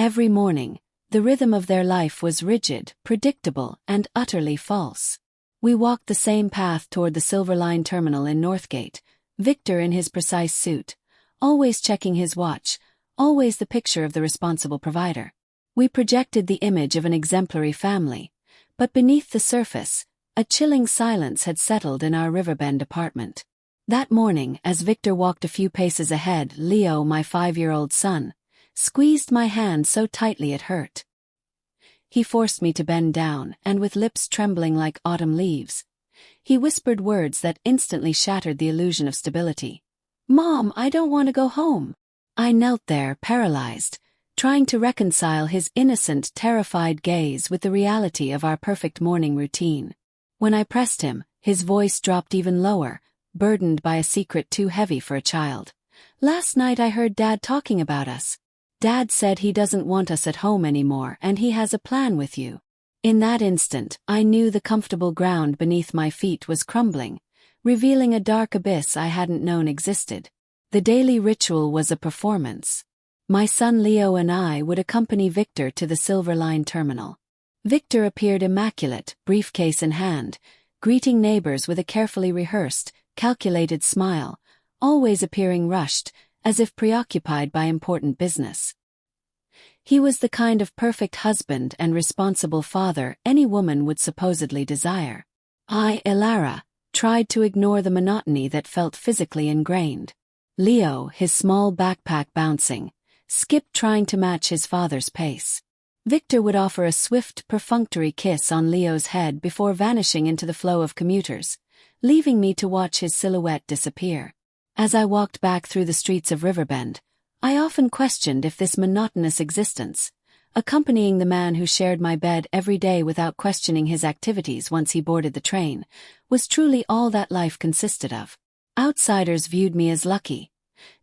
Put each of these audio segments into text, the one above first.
Every morning, the rhythm of their life was rigid, predictable, and utterly false. We walked the same path toward the Silver Line terminal in Northgate, Victor in his precise suit, always checking his watch, always the picture of the responsible provider. We projected the image of an exemplary family, but beneath the surface, a chilling silence had settled in our Riverbend apartment. That morning, as Victor walked a few paces ahead, Leo, my 5-year-old son, squeezed my hand so tightly it hurt. He forced me to bend down, and with lips trembling like autumn leaves, he whispered words that instantly shattered the illusion of stability. "Mom, I don't want to go home." I knelt there, paralyzed, trying to reconcile his innocent, terrified gaze with the reality of our perfect morning routine. When I pressed him, his voice dropped even lower, burdened by a secret too heavy for a child. "Last night I heard Dad talking about us. Dad said he doesn't want us at home anymore and he has a plan with you." In that instant, I knew the comfortable ground beneath my feet was crumbling, revealing a dark abyss I hadn't known existed. The daily ritual was a performance. My son Leo and I would accompany Victor to the Silver Line terminal. Victor appeared immaculate, briefcase in hand, greeting neighbors with a carefully rehearsed, calculated smile, always appearing rushed, as if preoccupied by important business. He was the kind of perfect husband and responsible father any woman would supposedly desire. I, Elara, tried to ignore the monotony that felt physically ingrained. Leo, his small backpack bouncing, skipped trying to match his father's pace. Victor would offer a swift, perfunctory kiss on Leo's head before vanishing into the flow of commuters, leaving me to watch his silhouette disappear. As I walked back through the streets of Riverbend, I often questioned if this monotonous existence, accompanying the man who shared my bed every day without questioning his activities once he boarded the train, was truly all that life consisted of. Outsiders viewed me as lucky.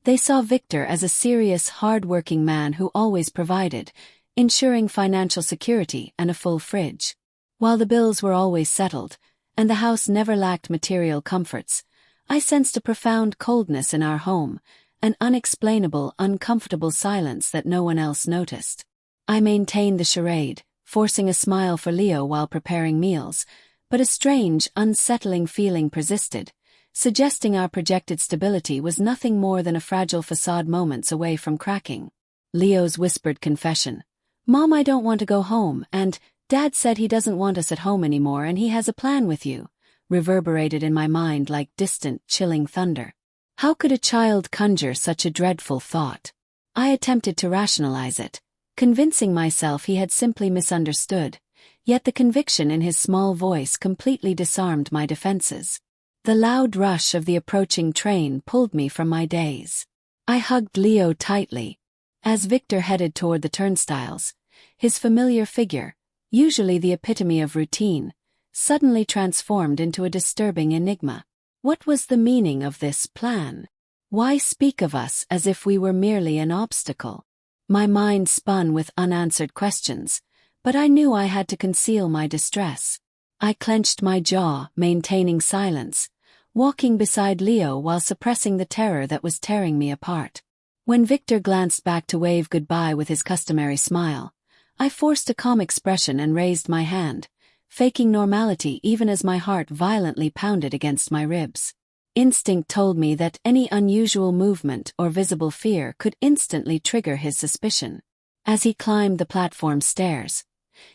They saw Victor as a serious, hard-working man who always provided, ensuring financial security and a full fridge. While the bills were always settled, and the house never lacked material comforts, I sensed a profound coldness in our home, an unexplainable, uncomfortable silence that no one else noticed. I maintained the charade, forcing a smile for Leo while preparing meals, but a strange, unsettling feeling persisted, suggesting our projected stability was nothing more than a fragile facade moments away from cracking. Leo's whispered confession, "Mom, I don't want to go home," and "Dad said he doesn't want us at home anymore and he has a plan with you," reverberated in my mind like distant, chilling thunder. How could a child conjure such a dreadful thought? I attempted to rationalize it, convincing myself he had simply misunderstood, yet the conviction in his small voice completely disarmed my defenses. The loud rush of the approaching train pulled me from my daze. I hugged Leo tightly. As Victor headed toward the turnstiles, his familiar figure, usually the epitome of routine, suddenly transformed into a disturbing enigma. What was the meaning of this plan? Why speak of us as if we were merely an obstacle? My mind spun with unanswered questions, but I knew I had to conceal my distress. I clenched my jaw, maintaining silence, walking beside Leo while suppressing the terror that was tearing me apart. When Victor glanced back to wave goodbye with his customary smile, I forced a calm expression and raised my hand, faking normality even as my heart violently pounded against my ribs. Instinct told me that any unusual movement or visible fear could instantly trigger his suspicion. As he climbed the platform stairs,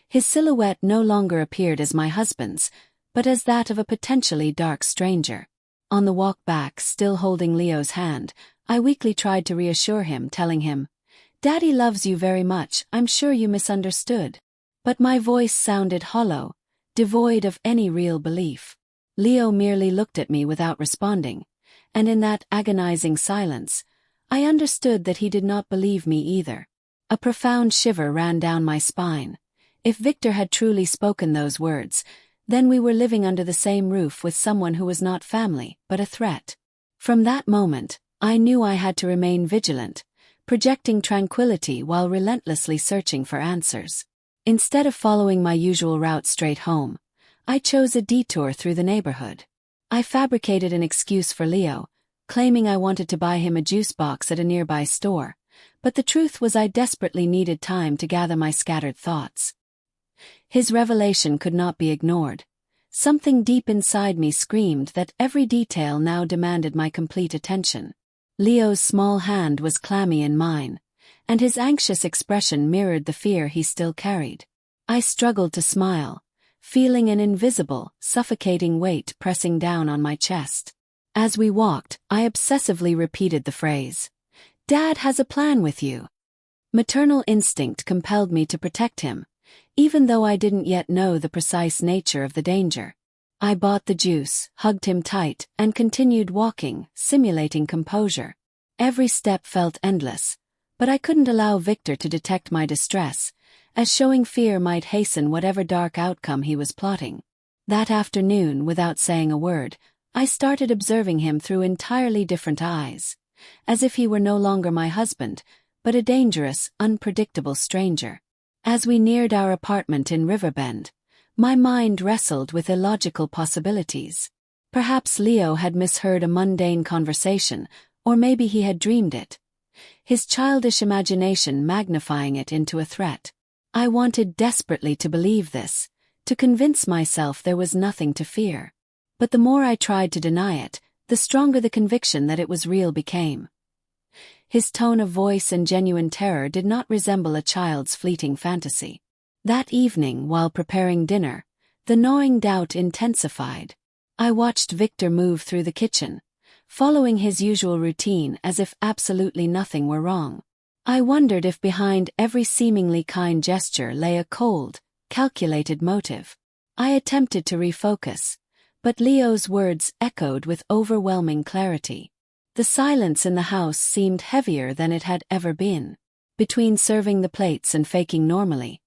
his silhouette no longer appeared as my husband's, but as that of a potentially dark stranger. On the walk back, still holding Leo's hand, I weakly tried to reassure him, telling him, "Daddy loves you very much, I'm sure you misunderstood." But my voice sounded hollow, devoid of any real belief. Leo merely looked at me without responding, and in that agonizing silence, I understood that he did not believe me either. A profound shiver ran down my spine. If Victor had truly spoken those words, then we were living under the same roof with someone who was not family, but a threat. From that moment, I knew I had to remain vigilant, projecting tranquility while relentlessly searching for answers. Instead of following my usual route straight home, I chose a detour through the neighborhood. I fabricated an excuse for Leo, claiming I wanted to buy him a juice box at a nearby store, But the truth was I desperately needed time to gather my scattered thoughts. His revelation could not be ignored. Something deep inside me screamed that every detail now demanded my complete attention. Leo's small hand was clammy in mine, and his anxious expression mirrored the fear he still carried. I struggled to smile, feeling an invisible, suffocating weight pressing down on my chest. As we walked, I obsessively repeated the phrase, "Dad has a plan with you." Maternal instinct compelled me to protect him, even though I didn't yet know the precise nature of the danger. I bought the juice, hugged him tight, and continued walking, simulating composure. Every step felt endless, but I couldn't allow Victor to detect my distress, as showing fear might hasten whatever dark outcome he was plotting. That afternoon, without saying a word, I started observing him through entirely different eyes, as if he were no longer my husband, but a dangerous, unpredictable stranger. As we neared our apartment in Riverbend, my mind wrestled with illogical possibilities. Perhaps Leo had misheard a mundane conversation, or maybe he had dreamed it, his childish imagination magnifying it into a threat. I wanted desperately to believe this, to convince myself there was nothing to fear. But the more I tried to deny it, the stronger the conviction that it was real became. His tone of voice and genuine terror did not resemble a child's fleeting fantasy. That evening, while preparing dinner, the gnawing doubt intensified. I watched Victor move through the kitchen, following his usual routine as if absolutely nothing were wrong. I wondered if behind every seemingly kind gesture lay a cold, calculated motive. I attempted to refocus, but Leo's words echoed with overwhelming clarity. The silence in the house seemed heavier than it had ever been. Between serving the plates and faking normally,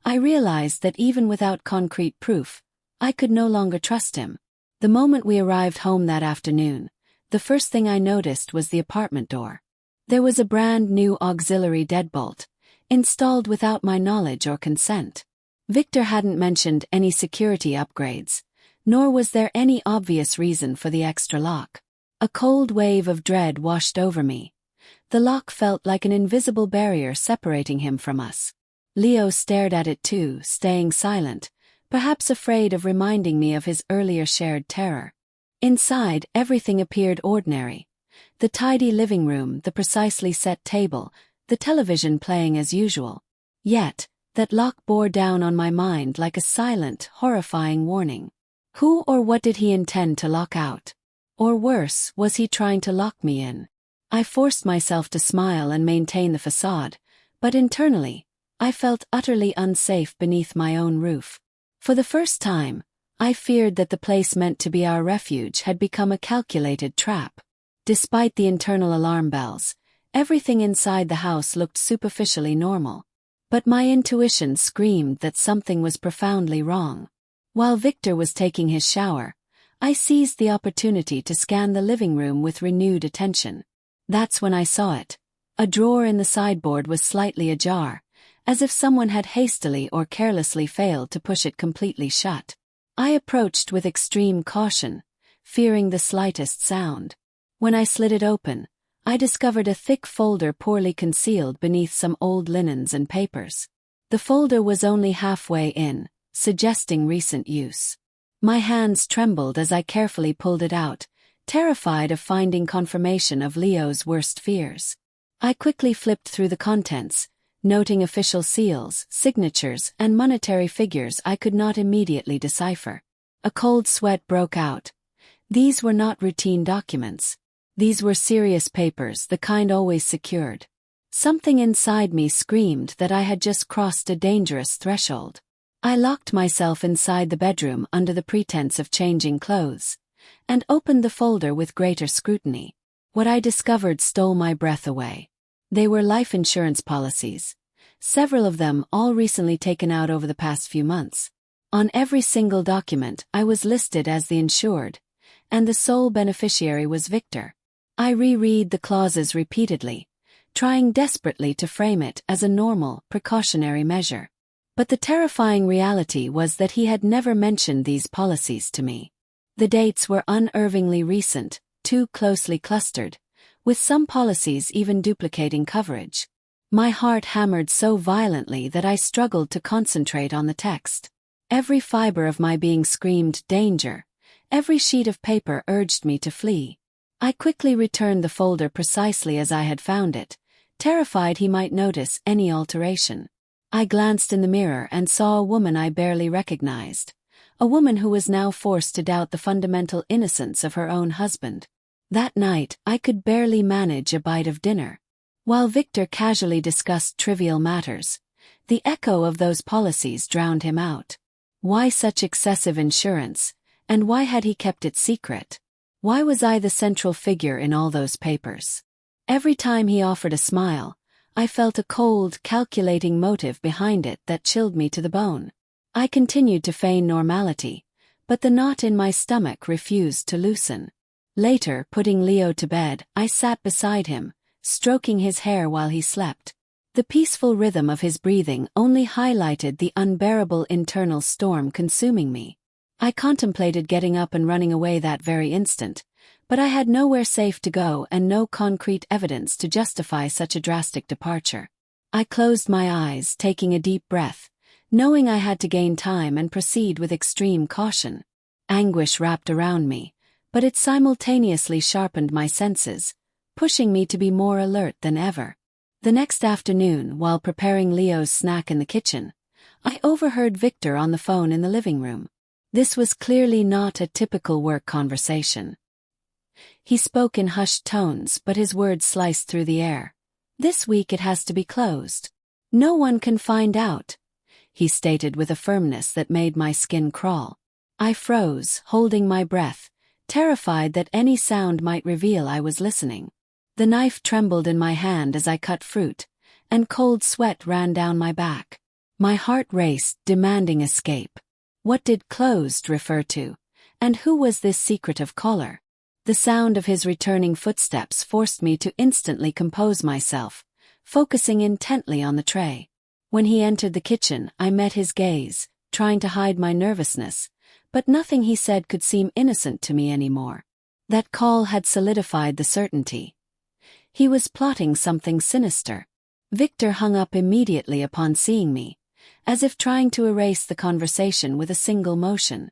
I realized that even without concrete proof, I could no longer trust him. The moment we arrived home that afternoon, the first thing I noticed was the apartment door. There was a brand new auxiliary deadbolt, installed without my knowledge or consent. Victor hadn't mentioned any security upgrades, nor was there any obvious reason for the extra lock. A cold wave of dread washed over me. The lock felt like an invisible barrier separating him from us. Leo stared at it too, staying silent, perhaps afraid of reminding me of his earlier shared terror. Inside, everything appeared ordinary. The tidy living room, the precisely set table, the television playing as usual. Yet, that lock bore down on my mind like a silent, horrifying warning. Who or what did he intend to lock out? Or worse, was he trying to lock me in? I forced myself to smile and maintain the facade, but internally, I felt utterly unsafe beneath my own roof. For the first time, I feared that the place meant to be our refuge had become a calculated trap. Despite the internal alarm bells, everything inside the house looked superficially normal. But my intuition screamed that something was profoundly wrong. While Victor was taking his shower, I seized the opportunity to scan the living room with renewed attention. That's when I saw it. A drawer in the sideboard was slightly ajar, as if someone had hastily or carelessly failed to push it completely shut. I approached with extreme caution, fearing the slightest sound. When I slid it open, I discovered a thick folder poorly concealed beneath some old linens and papers. The folder was only halfway in, suggesting recent use. My hands trembled as I carefully pulled it out, terrified of finding confirmation of Leo's worst fears. I quickly flipped through the contents, noting official seals, signatures, and monetary figures I could not immediately decipher. A cold sweat broke out. These were not routine documents. These were serious papers, the kind always secured. Something inside me screamed that I had just crossed a dangerous threshold. I locked myself inside the bedroom under the pretense of changing clothes, and opened the folder with greater scrutiny. What I discovered stole my breath away. They were life insurance policies, several of them all recently taken out over the past few months. On every single document, I was listed as the insured, and the sole beneficiary was Victor. I reread the clauses repeatedly, trying desperately to frame it as a normal, precautionary measure. But the terrifying reality was that he had never mentioned these policies to me. The dates were unervingly recent, too closely clustered, with some policies even duplicating coverage. My heart hammered so violently that I struggled to concentrate on the text. Every fiber of my being screamed danger. Every sheet of paper urged me to flee. I quickly returned the folder precisely as I had found it, terrified he might notice any alteration. I glanced in the mirror and saw a woman I barely recognized. A woman who was now forced to doubt the fundamental innocence of her own husband. That night, I could barely manage a bite of dinner. While Victor casually discussed trivial matters, the echo of those policies drowned him out. Why such excessive insurance, and why had he kept it secret? Why was I the central figure in all those papers? Every time he offered a smile, I felt a cold, calculating motive behind it that chilled me to the bone. I continued to feign normality, but the knot in my stomach refused to loosen. Later, putting Leo to bed, I sat beside him, stroking his hair while he slept. The peaceful rhythm of his breathing only highlighted the unbearable internal storm consuming me. I contemplated getting up and running away that very instant, but I had nowhere safe to go and no concrete evidence to justify such a drastic departure. I closed my eyes, taking a deep breath, knowing I had to gain time and proceed with extreme caution. Anguish wrapped around me, but it simultaneously sharpened my senses, pushing me to be more alert than ever. The next afternoon, while preparing Leo's snack in the kitchen, I overheard Victor on the phone in the living room. This was clearly not a typical work conversation. He spoke in hushed tones, but his words sliced through the air. "This week it has to be closed. No one can find out," he stated with a firmness that made my skin crawl. I froze, holding my breath, terrified that any sound might reveal I was listening. The knife trembled in my hand as I cut fruit, and cold sweat ran down my back. My heart raced, demanding escape. What did closed refer to? And who was this secretive caller? The sound of his returning footsteps forced me to instantly compose myself, focusing intently on the tray. When he entered the kitchen, I met his gaze, trying to hide my nervousness, but nothing he said could seem innocent to me anymore. That call had solidified the certainty. He was plotting something sinister. Victor hung up immediately upon seeing me, as if trying to erase the conversation with a single motion.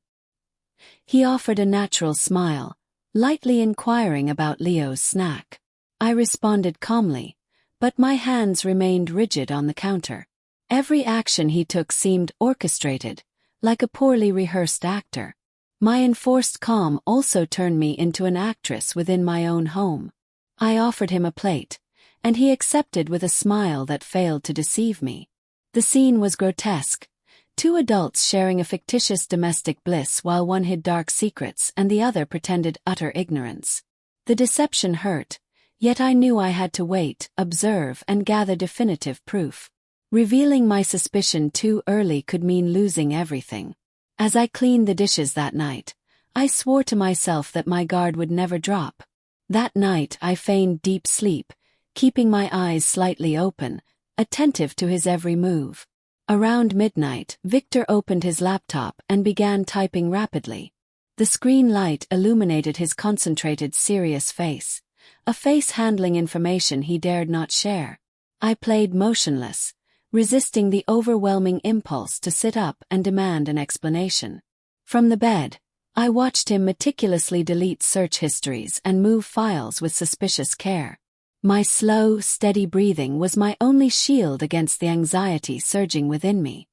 He offered a natural smile, lightly inquiring about Leo's snack. I responded calmly, but my hands remained rigid on the counter. Every action he took seemed orchestrated, like a poorly rehearsed actor. My enforced calm also turned me into an actress within my own home. I offered him a plate, and he accepted with a smile that failed to deceive me. The scene was grotesque. Two adults sharing a fictitious domestic bliss while one hid dark secrets and the other pretended utter ignorance. The deception hurt, yet I knew I had to wait, observe, and gather definitive proof. Revealing my suspicion too early could mean losing everything. As I cleaned the dishes that night, I swore to myself that my guard would never drop. That night I feigned deep sleep, keeping my eyes slightly open, attentive to his every move. Around midnight, Victor opened his laptop and began typing rapidly. The screen light illuminated his concentrated, serious face, a face handling information he dared not share. I played motionless, resisting the overwhelming impulse to sit up and demand an explanation. From the bed, I watched him meticulously delete search histories and move files with suspicious care. My slow, steady breathing was my only shield against the anxiety surging within me.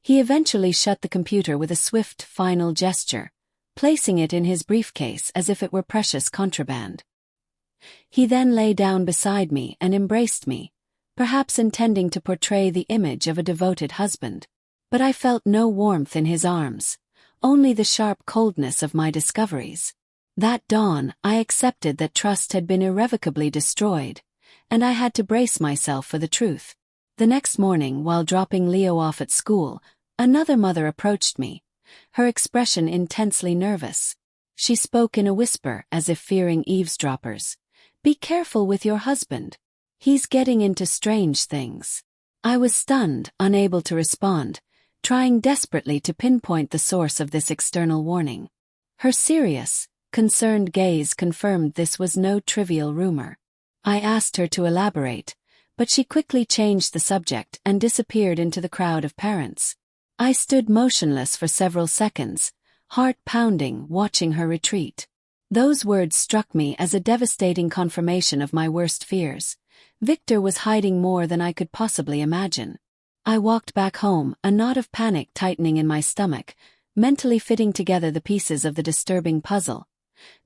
He eventually shut the computer with a swift, final gesture, placing it in his briefcase as if it were precious contraband. He then lay down beside me and embraced me, perhaps intending to portray the image of a devoted husband. But I felt no warmth in his arms, only the sharp coldness of my discoveries. That dawn, I accepted that trust had been irrevocably destroyed, and I had to brace myself for the truth. The next morning, while dropping Leo off at school, another mother approached me, her expression intensely nervous. She spoke in a whisper as if fearing eavesdroppers. "Be careful with your husband. He's getting into strange things." I was stunned, unable to respond, trying desperately to pinpoint the source of this external warning. Her serious, concerned gaze confirmed this was no trivial rumor. I asked her to elaborate, but she quickly changed the subject and disappeared into the crowd of parents. I stood motionless for several seconds, heart pounding, watching her retreat. Those words struck me as a devastating confirmation of my worst fears. Victor was hiding more than I could possibly imagine. I walked back home, a knot of panic tightening in my stomach, mentally fitting together the pieces of the disturbing puzzle.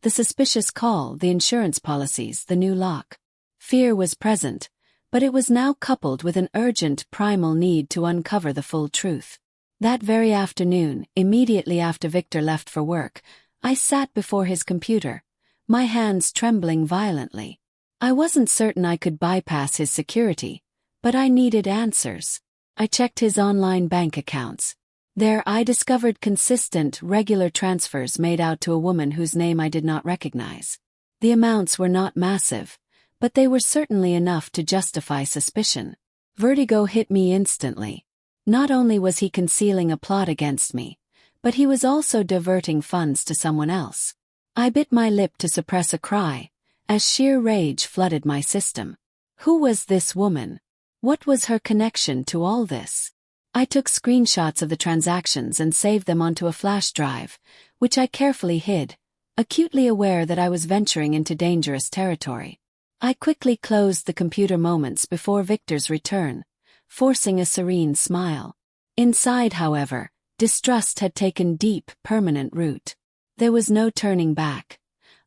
The suspicious call, the insurance policies, the new lock. Fear was present, but it was now coupled with an urgent, primal need to uncover the full truth. That very afternoon, immediately after Victor left for work, I sat before his computer, my hands trembling violently. I wasn't certain I could bypass his security, but I needed answers. I checked his online bank accounts. There I discovered consistent, regular transfers made out to a woman whose name I did not recognize. The amounts were not massive, but they were certainly enough to justify suspicion. Vertigo hit me instantly. Not only was he concealing a plot against me, but he was also diverting funds to someone else. I bit my lip to suppress a cry, as sheer rage flooded my system. Who was this woman? What was her connection to all this? I took screenshots of the transactions and saved them onto a flash drive, which I carefully hid, acutely aware that I was venturing into dangerous territory. I quickly closed the computer moments before Victor's return, forcing a serene smile. Inside, however, distrust had taken deep, permanent root. There was no turning back.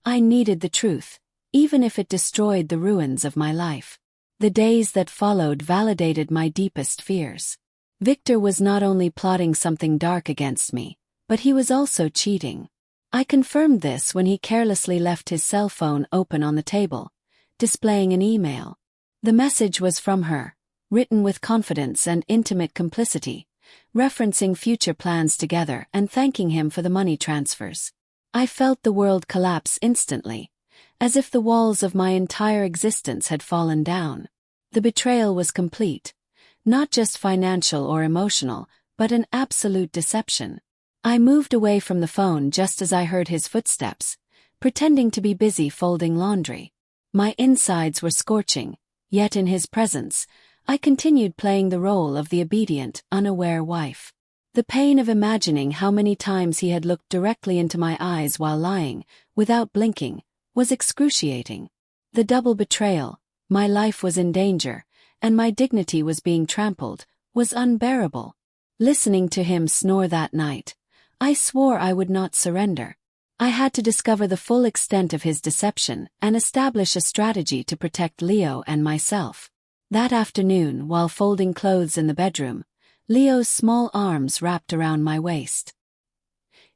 I needed the truth, even if it destroyed the ruins of my life. The days that followed validated my deepest fears. Victor was not only plotting something dark against me, but he was also cheating. I confirmed this when he carelessly left his cell phone open on the table, displaying an email. The message was from her, written with confidence and intimate complicity, referencing future plans together and thanking him for the money transfers. I felt the world collapse instantly, as if the walls of my entire existence had fallen down. The betrayal was complete, not just financial or emotional, but an absolute deception. I moved away from the phone just as I heard his footsteps, pretending to be busy folding laundry. My insides were scorching, yet in his presence, I continued playing the role of the obedient, unaware wife. The pain of imagining how many times he had looked directly into my eyes while lying, without blinking, was excruciating. The double betrayal, my life was in danger, and my dignity was being trampled, was unbearable. Listening to him snore that night, I swore I would not surrender. I had to discover the full extent of his deception and establish a strategy to protect Leo and myself. That afternoon, while folding clothes in the bedroom, Leo's small arms wrapped around my waist.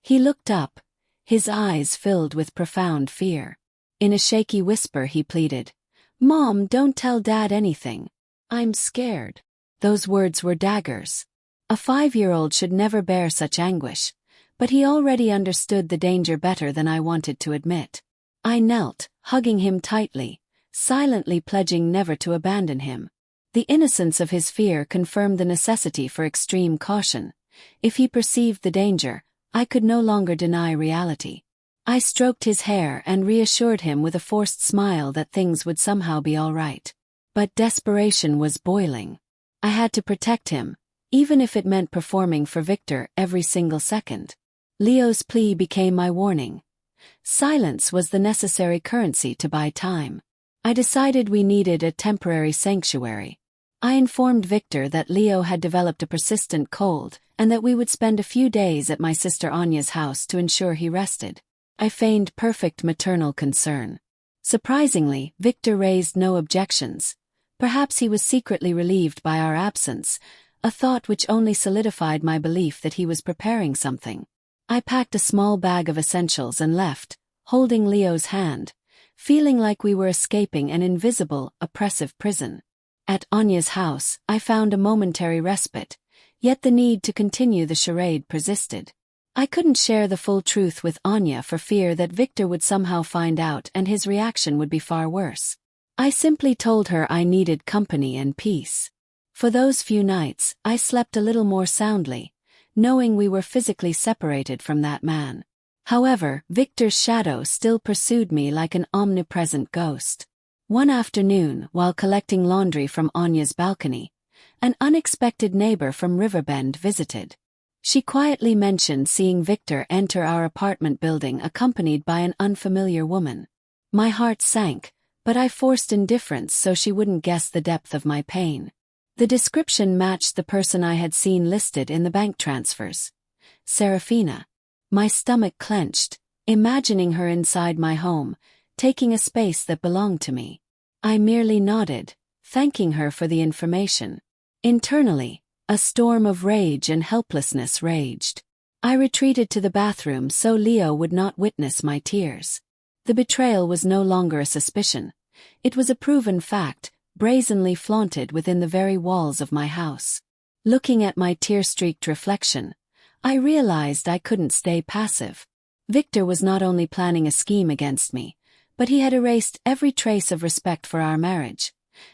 He looked up, his eyes filled with profound fear. In a shaky whisper he pleaded, "Mom, don't tell Dad anything. I'm scared." Those words were daggers. A 5-year-old should never bear such anguish, but he already understood the danger better than I wanted to admit. I knelt, hugging him tightly, silently pledging never to abandon him. The innocence of his fear confirmed the necessity for extreme caution. If he perceived the danger, I could no longer deny reality. I stroked his hair and reassured him with a forced smile that things would somehow be all right. But desperation was boiling. I had to protect him, even if it meant performing for Victor every single second. Leo's plea became my warning. Silence was the necessary currency to buy time. I decided we needed a temporary sanctuary. I informed Victor that Leo had developed a persistent cold and that we would spend a few days at my sister Anya's house to ensure he rested. I feigned perfect maternal concern. Surprisingly, Victor raised no objections. Perhaps he was secretly relieved by our absence, a thought which only solidified my belief that he was preparing something. I packed a small bag of essentials and left, holding Leo's hand, feeling like we were escaping an invisible, oppressive prison. At Anya's house, I found a momentary respite, yet the need to continue the charade persisted. I couldn't share the full truth with Anya for fear that Victor would somehow find out and his reaction would be far worse. I simply told her I needed company and peace. For those few nights, I slept a little more soundly, knowing we were physically separated from that man. However, Victor's shadow still pursued me like an omnipresent ghost. One afternoon, while collecting laundry from Anya's balcony, an unexpected neighbor from Riverbend visited. She quietly mentioned seeing Victor enter our apartment building accompanied by an unfamiliar woman. My heart sank, but I forced indifference so she wouldn't guess the depth of my pain. The description matched the person I had seen listed in the bank transfers. Serafina. My stomach clenched, imagining her inside my home, taking a space that belonged to me. I merely nodded, thanking her for the information. Internally, a storm of rage and helplessness raged. I retreated to the bathroom so Leo would not witness my tears. The betrayal was no longer a suspicion. It was a proven fact, brazenly flaunted within the very walls of my house. Looking at my tear-streaked reflection, I realized I couldn't stay passive. Victor was not only planning a scheme against me, but he had erased every trace of respect for our marriage,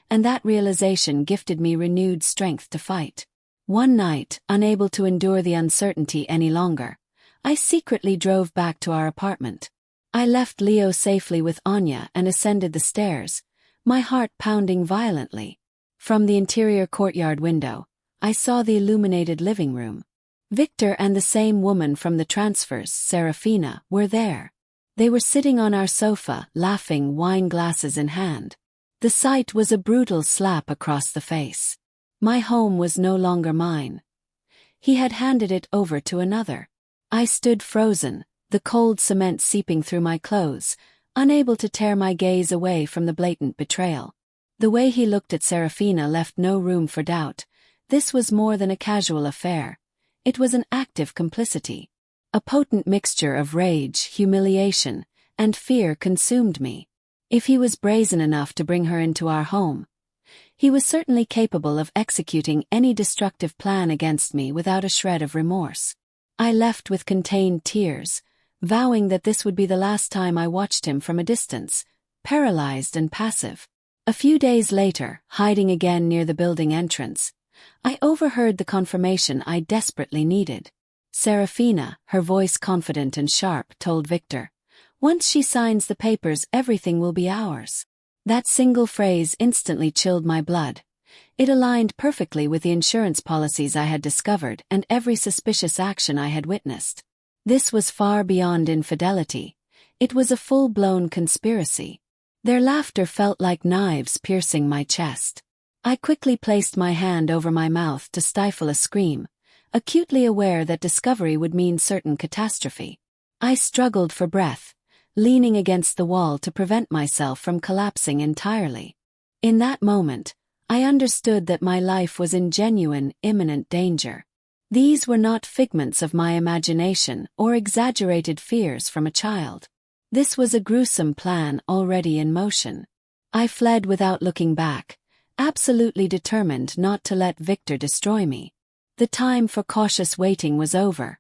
and that realization gifted me renewed strength to fight. One night, unable to endure the uncertainty any longer, I secretly drove back to our apartment. I left Leo safely with Anya and ascended the stairs, my heart pounding violently. From the interior courtyard window, I saw the illuminated living room. Victor and the same woman from the transfers, Serafina, were there. They were sitting on our sofa, laughing, wine glasses in hand. The sight was a brutal slap across the face. My home was no longer mine. He had handed it over to another. I stood frozen, the cold cement seeping through my clothes, unable to tear my gaze away from the blatant betrayal. The way he looked at Serafina left no room for doubt. This was more than a casual affair. It was an active complicity. A potent mixture of rage, humiliation, and fear consumed me. If he was brazen enough to bring her into our home, he was certainly capable of executing any destructive plan against me without a shred of remorse. I left with contained tears, vowing that this would be the last time I watched him from a distance, paralyzed and passive. A few days later, hiding again near the building entrance, I overheard the confirmation I desperately needed. Serafina, her voice confident and sharp, told Victor, "Once she signs the papers, everything will be ours." That single phrase instantly chilled my blood. It aligned perfectly with the insurance policies I had discovered and every suspicious action I had witnessed. This was far beyond infidelity. It was a full-blown conspiracy. Their laughter felt like knives piercing my chest. I quickly placed my hand over my mouth to stifle a scream, acutely aware that discovery would mean certain catastrophe. I struggled for breath, leaning against the wall to prevent myself from collapsing entirely. In that moment, I understood that my life was in genuine, imminent danger. These were not figments of my imagination or exaggerated fears from a child. This was a gruesome plan already in motion. I fled without looking back, absolutely determined not to let Victor destroy me. The time for cautious waiting was over.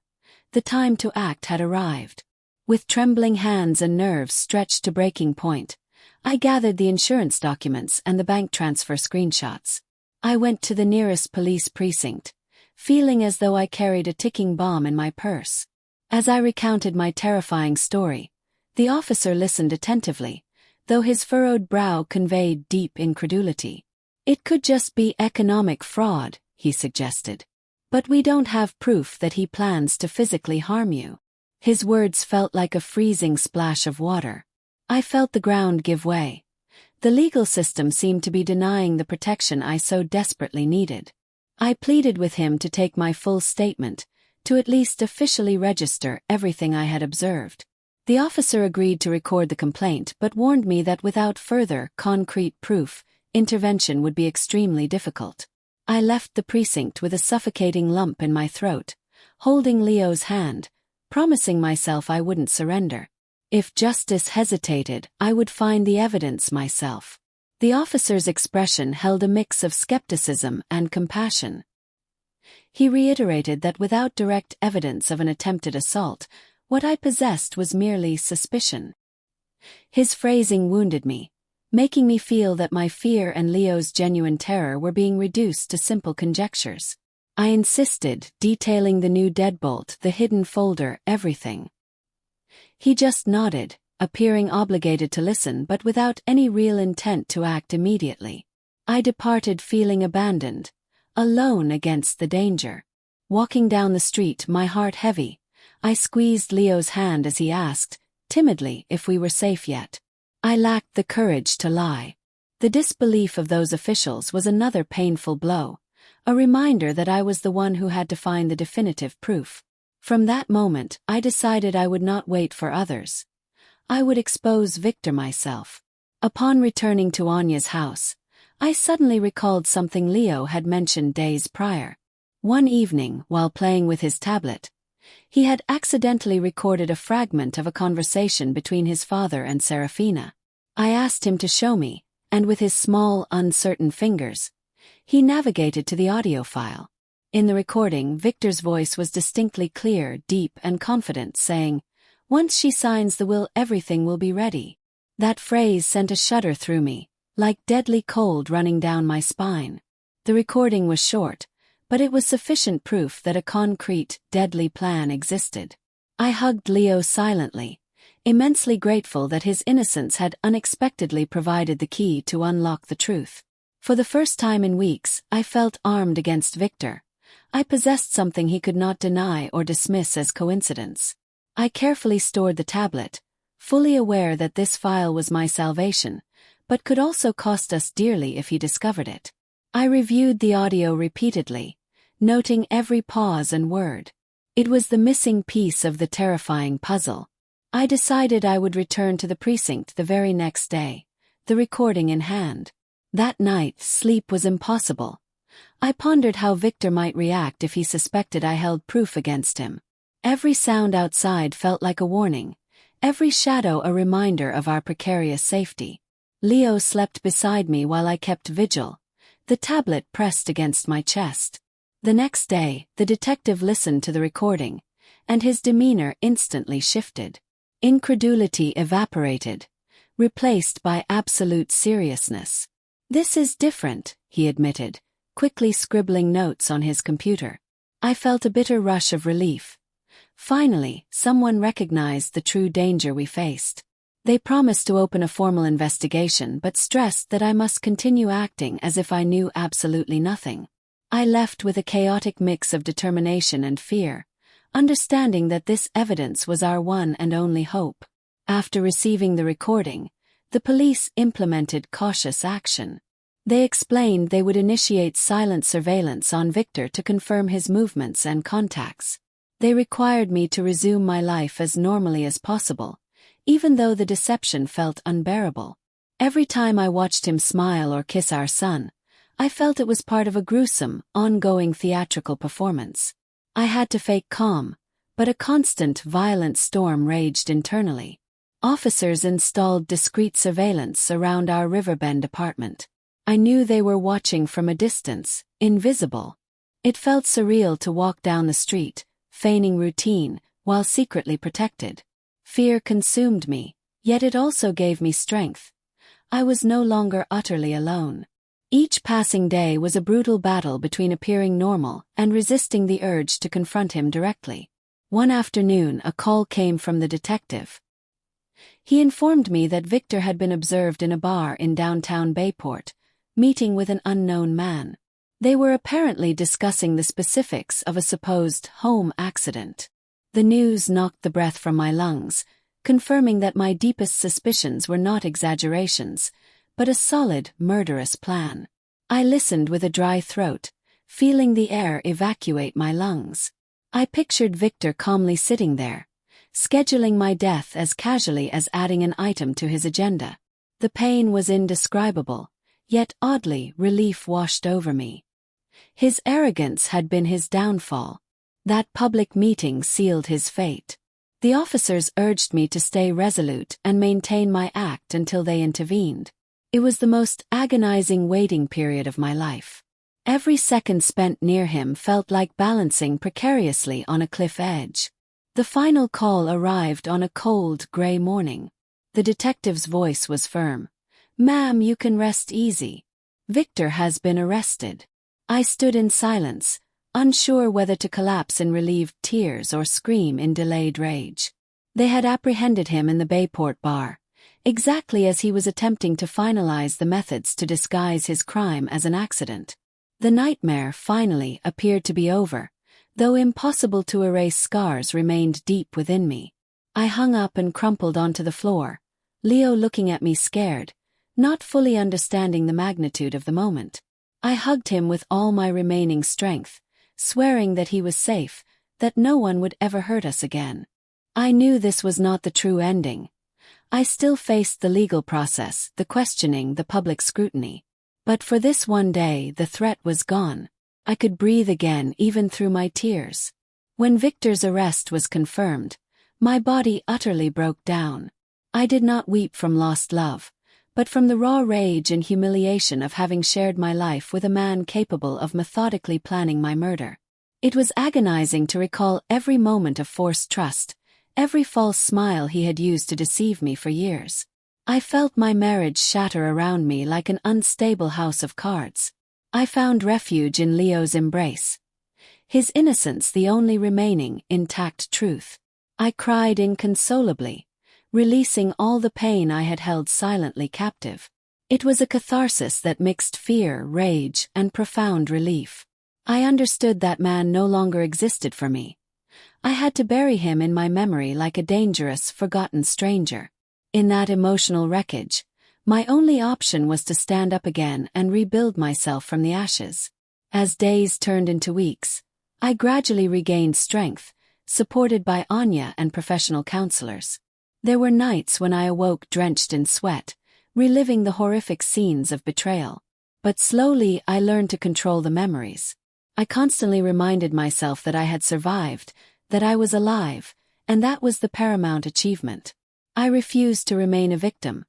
The time to act had arrived. With trembling hands and nerves stretched to breaking point, I gathered the insurance documents and the bank transfer screenshots. I went to the nearest police precinct, feeling as though I carried a ticking bomb in my purse. As I recounted my terrifying story, the officer listened attentively, though his furrowed brow conveyed deep incredulity. "It could just be economic fraud," he suggested. "But we don't have proof that he plans to physically harm you." His words felt like a freezing splash of water. I felt the ground give way. The legal system seemed to be denying the protection I so desperately needed. I pleaded with him to take my full statement, to at least officially register everything I had observed. The officer agreed to record the complaint but warned me that without further, concrete proof, intervention would be extremely difficult. I left the precinct with a suffocating lump in my throat, holding Leo's hand, promising myself I wouldn't surrender. If justice hesitated, I would find the evidence myself. The officer's expression held a mix of skepticism and compassion. He reiterated that without direct evidence of an attempted assault, what I possessed was merely suspicion. His phrasing wounded me, making me feel that my fear and Leo's genuine terror were being reduced to simple conjectures. I insisted, detailing the new deadbolt, the hidden folder, everything. He just nodded, appearing obligated to listen but without any real intent to act immediately. I departed feeling abandoned, alone against the danger. Walking down the street, my heart heavy, I squeezed Leo's hand as he asked, timidly, if we were safe yet. I lacked the courage to lie. The disbelief of those officials was another painful blow, a reminder that I was the one who had to find the definitive proof. From that moment, I decided I would not wait for others. I would expose Victor myself. Upon returning to Anya's house, I suddenly recalled something Leo had mentioned days prior. One evening, while playing with his tablet, he had accidentally recorded a fragment of a conversation between his father and Serafina. I asked him to show me, and with his small, uncertain fingers, he navigated to the audio file. In the recording, Victor's voice was distinctly clear, deep, and confident, saying, "Once she signs the will, everything will be ready." That phrase sent a shudder through me, like deadly cold running down my spine. The recording was short, but it was sufficient proof that a concrete, deadly plan existed. I hugged Leo silently, immensely grateful that his innocence had unexpectedly provided the key to unlock the truth. For the first time in weeks, I felt armed against Victor. I possessed something he could not deny or dismiss as coincidence. I carefully stored the tablet, fully aware that this file was my salvation, but could also cost us dearly if he discovered it. I reviewed the audio repeatedly, noting every pause and word. It was the missing piece of the terrifying puzzle. I decided I would return to the precinct the very next day, the recording in hand. That night, sleep was impossible. I pondered how Victor might react if he suspected I held proof against him. Every sound outside felt like a warning, every shadow a reminder of our precarious safety. Leo slept beside me while I kept vigil, the tablet pressed against my chest. The next day, the detective listened to the recording, and his demeanor instantly shifted. Incredulity evaporated, replaced by absolute seriousness. "This is different," he admitted, quickly scribbling notes on his computer. I felt a bitter rush of relief. Finally, someone recognized the true danger we faced. They promised to open a formal investigation but stressed that I must continue acting as if I knew absolutely nothing. I left with a chaotic mix of determination and fear, understanding that this evidence was our one and only hope. After receiving the recording, the police implemented cautious action. They explained they would initiate silent surveillance on Victor to confirm his movements and contacts. They required me to resume my life as normally as possible, even though the deception felt unbearable. Every time I watched him smile or kiss our son, I felt it was part of a gruesome, ongoing theatrical performance. I had to fake calm, but a constant, violent storm raged internally. Officers installed discreet surveillance around our Riverbend apartment. I knew they were watching from a distance, invisible. It felt surreal to walk down the street, feigning routine, while secretly protected. Fear consumed me, yet it also gave me strength. I was no longer utterly alone. Each passing day was a brutal battle between appearing normal and resisting the urge to confront him directly. One afternoon, a call came from the detective. He informed me that Victor had been observed in a bar in downtown Bayport, meeting with an unknown man. They were apparently discussing the specifics of a supposed home accident. The news knocked the breath from my lungs, confirming that my deepest suspicions were not exaggerations, but a solid, murderous plan. I listened with a dry throat, feeling the air evacuate my lungs. I pictured Victor calmly sitting there, scheduling my death as casually as adding an item to his agenda. The pain was indescribable, yet oddly, relief washed over me. His arrogance had been his downfall. That public meeting sealed his fate. The officers urged me to stay resolute and maintain my act until they intervened. It was the most agonizing waiting period of my life. Every second spent near him felt like balancing precariously on a cliff edge. The final call arrived on a cold, gray morning. The detective's voice was firm. "Ma'am, you can rest easy. Victor has been arrested." I stood in silence, unsure whether to collapse in relieved tears or scream in delayed rage. They had apprehended him in the Bayport bar, exactly as he was attempting to finalize the methods to disguise his crime as an accident. The nightmare finally appeared to be over, though impossible to erase scars remained deep within me. I hung up and crumpled onto the floor, Leo looking at me scared, not fully understanding the magnitude of the moment. I hugged him with all my remaining strength, swearing that he was safe, that no one would ever hurt us again. I knew this was not the true ending. I still faced the legal process, the questioning, the public scrutiny. But for this one day, the threat was gone. I could breathe again even through my tears. When Victor's arrest was confirmed, my body utterly broke down. I did not weep from lost love, but from the raw rage and humiliation of having shared my life with a man capable of methodically planning my murder. It was agonizing to recall every moment of forced trust, every false smile he had used to deceive me for years. I felt my marriage shatter around me like an unstable house of cards. I found refuge in Leo's embrace. His innocence the only remaining, intact truth. I cried inconsolably, releasing all the pain I had held silently captive. It was a catharsis that mixed fear, rage, and profound relief. I understood that man no longer existed for me. I had to bury him in my memory like a dangerous, forgotten stranger. In that emotional wreckage, my only option was to stand up again and rebuild myself from the ashes. As days turned into weeks, I gradually regained strength, supported by Anya and professional counselors. There were nights when I awoke drenched in sweat, reliving the horrific scenes of betrayal. But slowly I learned to control the memories. I constantly reminded myself that I had survived, that I was alive, and that was the paramount achievement. I refused to remain a victim.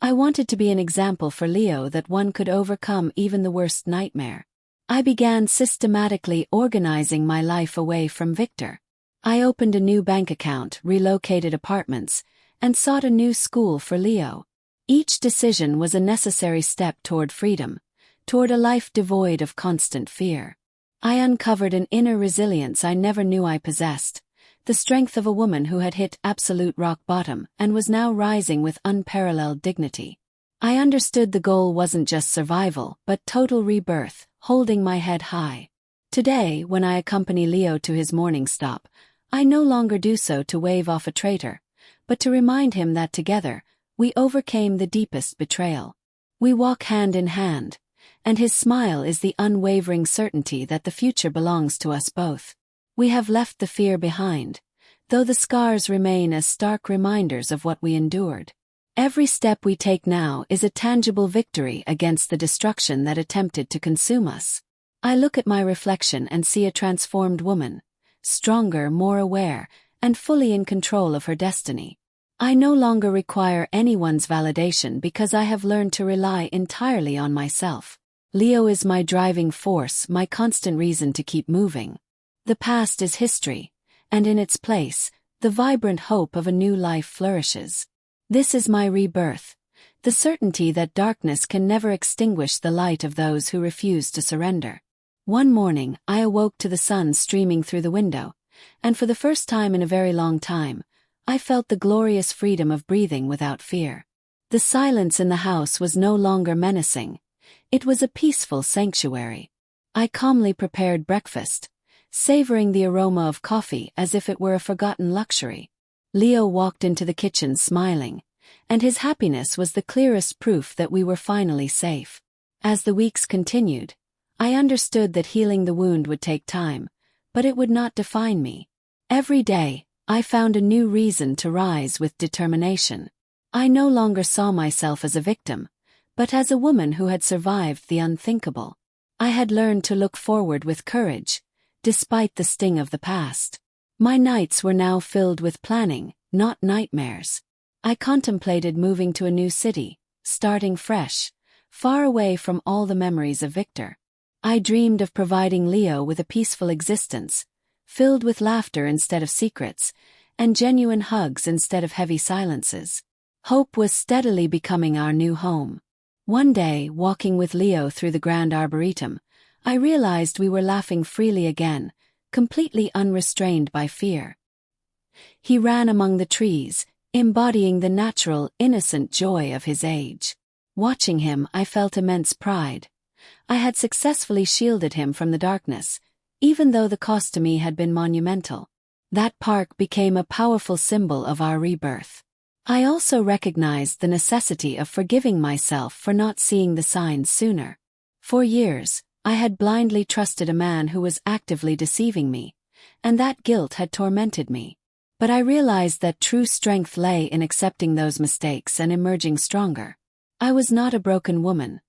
I wanted to be an example for Leo that one could overcome even the worst nightmare. I began systematically organizing my life away from Victor. I opened a new bank account, relocated apartments, and sought a new school for Leo. Each decision was a necessary step toward freedom, toward a life devoid of constant fear. I uncovered an inner resilience I never knew I possessed, the strength of a woman who had hit absolute rock bottom and was now rising with unparalleled dignity. I understood the goal wasn't just survival, but total rebirth, holding my head high. Today, when I accompany Leo to his morning stop, I no longer do so to wave off a traitor, but to remind him that together, we overcame the deepest betrayal. We walk hand in hand, and his smile is the unwavering certainty that the future belongs to us both. We have left the fear behind, though the scars remain as stark reminders of what we endured. Every step we take now is a tangible victory against the destruction that attempted to consume us. I look at my reflection and see a transformed woman, stronger, more aware, and fully in control of her destiny. I no longer require anyone's validation because I have learned to rely entirely on myself. Leo is my driving force, my constant reason to keep moving. The past is history, and in its place, the vibrant hope of a new life flourishes. This is my rebirth, the certainty that darkness can never extinguish the light of those who refuse to surrender. One morning, I awoke to the sun streaming through the window, and for the first time in a very long time, I felt the glorious freedom of breathing without fear. The silence in the house was no longer menacing. It was a peaceful sanctuary. I calmly prepared breakfast, savoring the aroma of coffee as if it were a forgotten luxury. Leo walked into the kitchen smiling, and his happiness was the clearest proof that we were finally safe. As the weeks continued, I understood that healing the wound would take time, but it would not define me. Every day, I found a new reason to rise with determination. I no longer saw myself as a victim, but as a woman who had survived the unthinkable. I had learned to look forward with courage, despite the sting of the past. My nights were now filled with planning, not nightmares. I contemplated moving to a new city, starting fresh, far away from all the memories of Victor. I dreamed of providing Leo with a peaceful existence, filled with laughter instead of secrets, and genuine hugs instead of heavy silences. Hope was steadily becoming our new home. One day, walking with Leo through the Grand Arboretum, I realized we were laughing freely again, completely unrestrained by fear. He ran among the trees, embodying the natural, innocent joy of his age. Watching him, I felt immense pride. I had successfully shielded him from the darkness, even though the cost to me had been monumental. That park became a powerful symbol of our rebirth. I also recognized the necessity of forgiving myself for not seeing the signs sooner. For years, I had blindly trusted a man who was actively deceiving me, and that guilt had tormented me. But I realized that true strength lay in accepting those mistakes and emerging stronger. I was not a broken woman.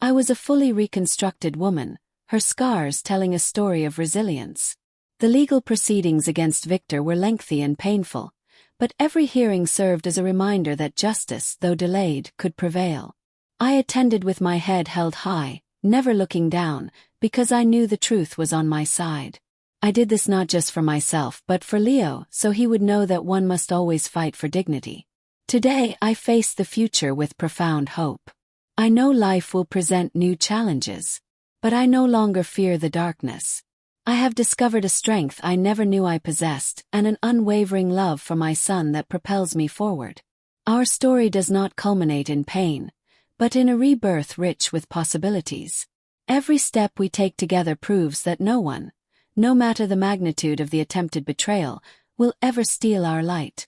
I was a fully reconstructed woman, her scars telling a story of resilience. The legal proceedings against Victor were lengthy and painful, but every hearing served as a reminder that justice, though delayed, could prevail. I attended with my head held high, never looking down, because I knew the truth was on my side. I did this not just for myself but for Leo, so he would know that one must always fight for dignity. Today I face the future with profound hope. I know life will present new challenges, but I no longer fear the darkness. I have discovered a strength I never knew I possessed and an unwavering love for my son that propels me forward. Our story does not culminate in pain, but in a rebirth rich with possibilities. Every step we take together proves that no one, no matter the magnitude of the attempted betrayal, will ever steal our light.